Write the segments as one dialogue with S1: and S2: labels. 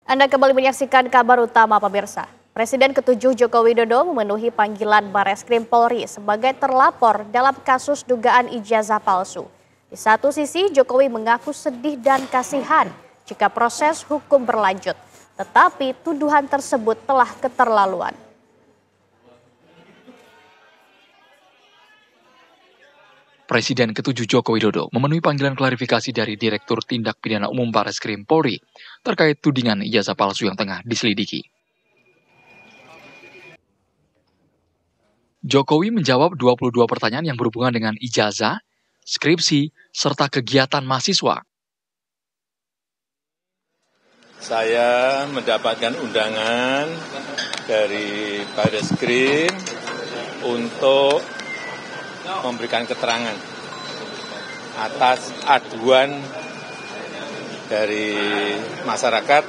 S1: Anda kembali menyaksikan kabar utama pemirsa. Presiden ke-7 Joko Widodo memenuhi panggilan Bareskrim Polri sebagai terlapor dalam kasus dugaan ijazah palsu. Di satu sisi Jokowi mengaku sedih dan kasihan jika proses hukum berlanjut, tetapi tuduhan tersebut telah keterlaluan.
S2: Presiden ke-7 Joko Widodo memenuhi panggilan klarifikasi dari Direktur Tindak Pidana Umum Bareskrim Polri terkait tudingan ijazah palsu yang tengah diselidiki. Jokowi menjawab 22 pertanyaan yang berhubungan dengan ijazah, skripsi, serta kegiatan mahasiswa.
S3: Saya mendapatkan undangan dari Bareskrim untuk memberikan keterangan atas aduan dari masyarakat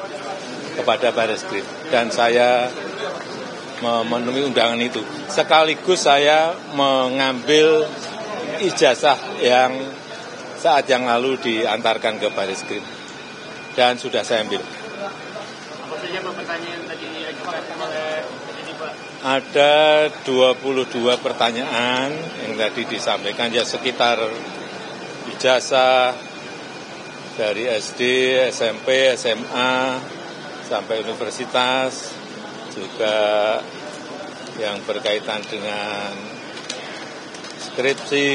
S3: kepada Bareskrim, dan saya memenuhi undangan itu. Sekaligus saya mengambil ijazah yang saat yang lalu diantarkan ke Bareskrim dan sudah saya ambil.
S4: Apa saja pertanyaan yang tadi diajukan oleh ini, Pak?
S3: Ada 22 pertanyaan yang tadi disampaikan, ya sekitar ijazah dari SD, SMP, SMA, sampai universitas, juga yang berkaitan dengan skripsi,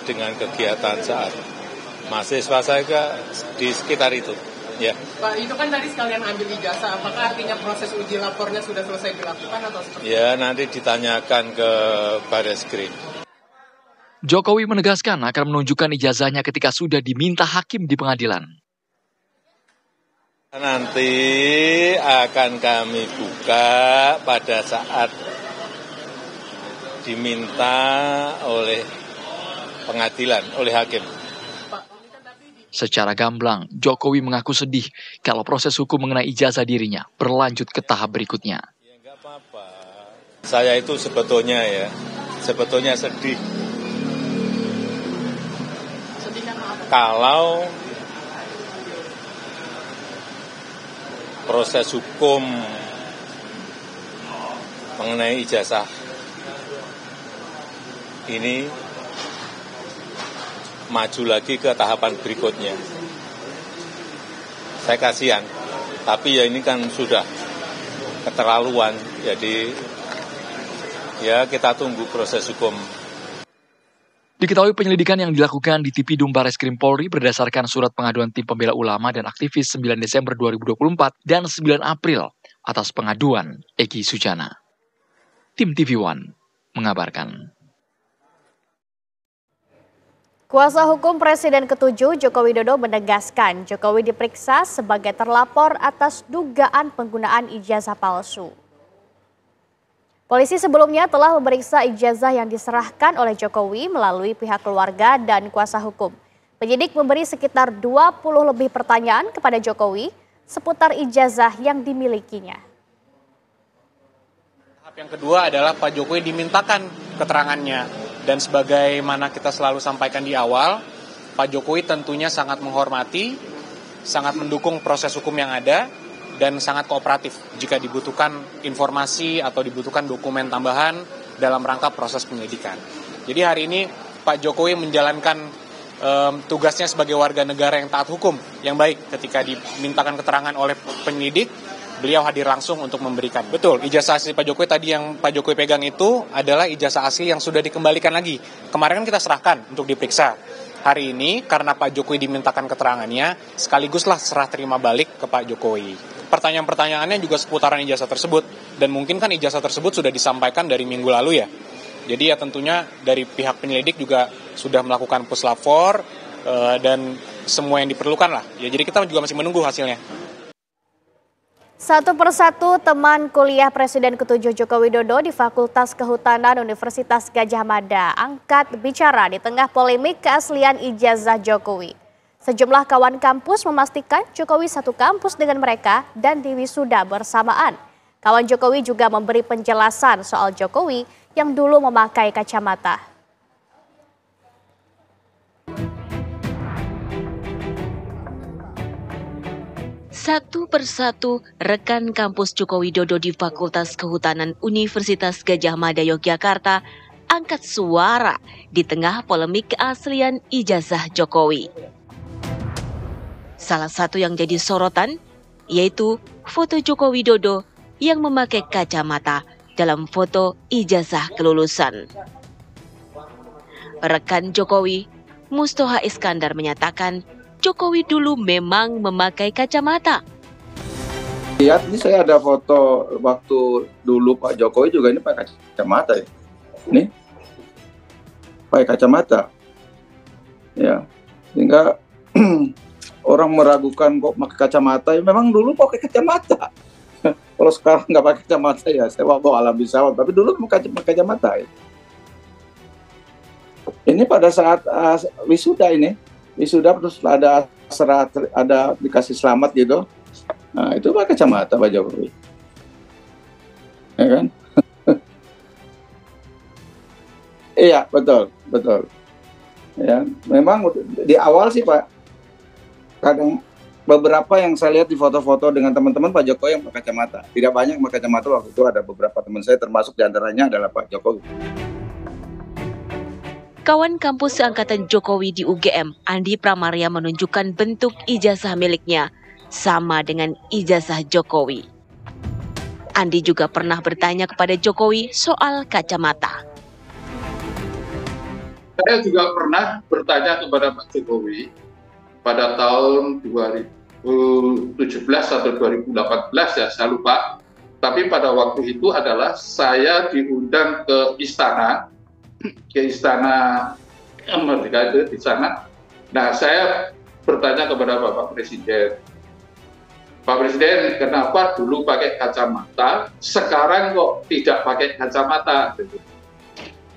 S3: dengan kegiatan saat mahasiswa saya di sekitar itu. Ya.
S4: Pak, itu kan tadi sekalian ambil ijazah, apakah artinya proses uji lapornya sudah selesai dilakukan atau seperti itu?
S3: Ya, nanti ditanyakan ke Bareskrim.
S2: Jokowi menegaskan akan menunjukkan ijazahnya ketika sudah diminta hakim di pengadilan.
S3: Nanti akan kami buka pada saat diminta oleh pengadilan, oleh hakim.
S2: Secara gamblang, Jokowi mengaku sedih kalau proses hukum mengenai ijazah dirinya berlanjut ke tahap berikutnya.
S3: Ya enggak apa-apa. Saya itu sebetulnya sedih. Kalau proses hukum mengenai ijazah ini maju lagi ke tahapan berikutnya. Saya kasihan, tapi ya ini kan sudah keterlaluan, jadi ya kita tunggu proses hukum.
S2: Diketahui penyelidikan yang dilakukan di Tipidum Bareskrim Polri berdasarkan surat pengaduan tim pembela ulama dan aktivis 9 Desember 2024 dan 9 April atas pengaduan Egy Sujana. Tim TV One mengabarkan.
S1: Kuasa hukum Presiden ke-7 Joko Widodo menegaskan Jokowi diperiksa sebagai terlapor atas dugaan penggunaan ijazah palsu. Polisi sebelumnya telah memeriksa ijazah yang diserahkan oleh Jokowi melalui pihak keluarga dan kuasa hukum. Penyidik memberi sekitar 20 lebih pertanyaan kepada Jokowi seputar ijazah yang dimilikinya.
S4: Tahap yang kedua adalah Pak Jokowi dimintakan keterangannya. Dan sebagaimana kita selalu sampaikan di awal, Pak Jokowi tentunya sangat menghormati, sangat mendukung proses hukum yang ada, dan sangat kooperatif jika dibutuhkan informasi atau dibutuhkan dokumen tambahan dalam rangka proses penyelidikan. Jadi hari ini Pak Jokowi menjalankan tugasnya sebagai warga negara yang taat hukum yang baik. Ketika dimintakan keterangan oleh penyelidik, beliau hadir langsung untuk memberikan. Betul, ijazah asli Pak Jokowi tadi yang Pak Jokowi pegang itu adalah ijazah asli yang sudah dikembalikan lagi. Kemarin kan kita serahkan untuk diperiksa. Hari ini karena Pak Jokowi dimintakan keterangannya, sekaliguslah serah terima balik ke Pak Jokowi. Pertanyaan-pertanyaannya juga seputaran ijazah tersebut. Dan mungkin kan ijazah tersebut sudah disampaikan dari minggu lalu ya. Jadi ya tentunya dari pihak penyelidik juga sudah melakukan puslapor dan semua yang diperlukan lah. Ya, jadi kita juga masih menunggu hasilnya.
S1: Satu persatu teman kuliah Presiden ke-7 Joko Widodo di Fakultas Kehutanan Universitas Gadjah Mada angkat bicara di tengah polemik keaslian ijazah Jokowi. Sejumlah kawan kampus memastikan Jokowi satu kampus dengan mereka dan diwisuda bersamaan. Kawan Jokowi juga memberi penjelasan soal Jokowi yang dulu memakai kacamata.
S5: Satu persatu rekan kampus Joko Widodo di Fakultas Kehutanan Universitas Gadjah Mada Yogyakarta angkat suara di tengah polemik keaslian ijazah Jokowi. Salah satu yang jadi sorotan yaitu foto Joko Widodo yang memakai kacamata dalam foto ijazah kelulusan. Rekan Jokowi, Mustoha Iskandar menyatakan Jokowi dulu memang memakai kacamata.
S6: Lihat, ini saya ada foto waktu dulu Pak Jokowi juga ini pakai kacamata ya. Ini pakai kacamata. Ya, sehingga orang meragukan kok pakai kacamata. Ya, memang dulu pakai kacamata. Kalau sekarang nggak pakai kacamata ya, saya bawa alam bisawab. Tapi dulu pakai kacamata ya. Ini pada saat wisuda ini. Wisuda terus ada dikasih selamat gitu. Nah, itu pakai kacamata Pak Jokowi. Ya kan? Iya, betul. Ya, memang di awal sih Pak, kadang beberapa yang saya lihat di foto-foto dengan teman-teman Pak Jokowi yang pakai kacamata. Tidak banyak yang pakai kacamata, waktu itu ada beberapa teman saya, termasuk diantaranya adalah Pak Jokowi.
S5: Kawan kampus seangkatan Jokowi di UGM, Andi Pramaria menunjukkan bentuk ijazah miliknya sama dengan ijazah Jokowi. Andi juga pernah bertanya kepada Jokowi soal kacamata.
S7: Saya juga pernah bertanya kepada Pak Jokowi pada tahun 2017 atau 2018 ya, saya lupa. Tapi pada waktu itu adalah saya diundang ke istana Merdeka itu di sana. Nah, saya bertanya kepada Bapak Presiden, Pak Presiden, kenapa dulu pakai kacamata, sekarang kok tidak pakai kacamata?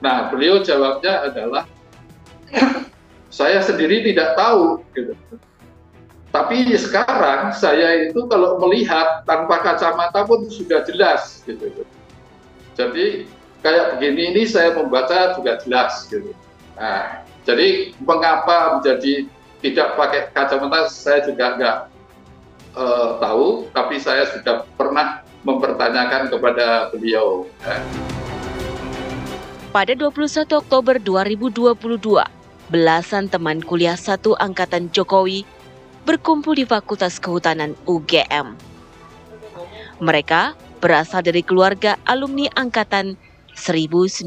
S7: Nah, beliau jawabnya adalah, saya sendiri tidak tahu. Gitu. Tapi sekarang saya itu kalau melihat tanpa kacamata pun sudah jelas. Gitu. Jadi kayak begini ini saya membaca juga jelas. Gitu. Nah, jadi mengapa menjadi tidak pakai kacamata saya juga nggak tahu, tapi saya sudah pernah mempertanyakan kepada beliau.
S5: Pada 21 Oktober 2022, belasan teman kuliah satu angkatan Jokowi berkumpul di Fakultas Kehutanan UGM. Mereka berasal dari keluarga alumni angkatan 1980.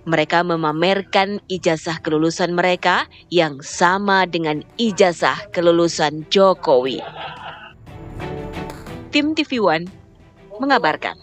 S5: Mereka memamerkan ijazah kelulusan mereka yang sama dengan ijazah kelulusan Jokowi. Tim TV One mengabarkan.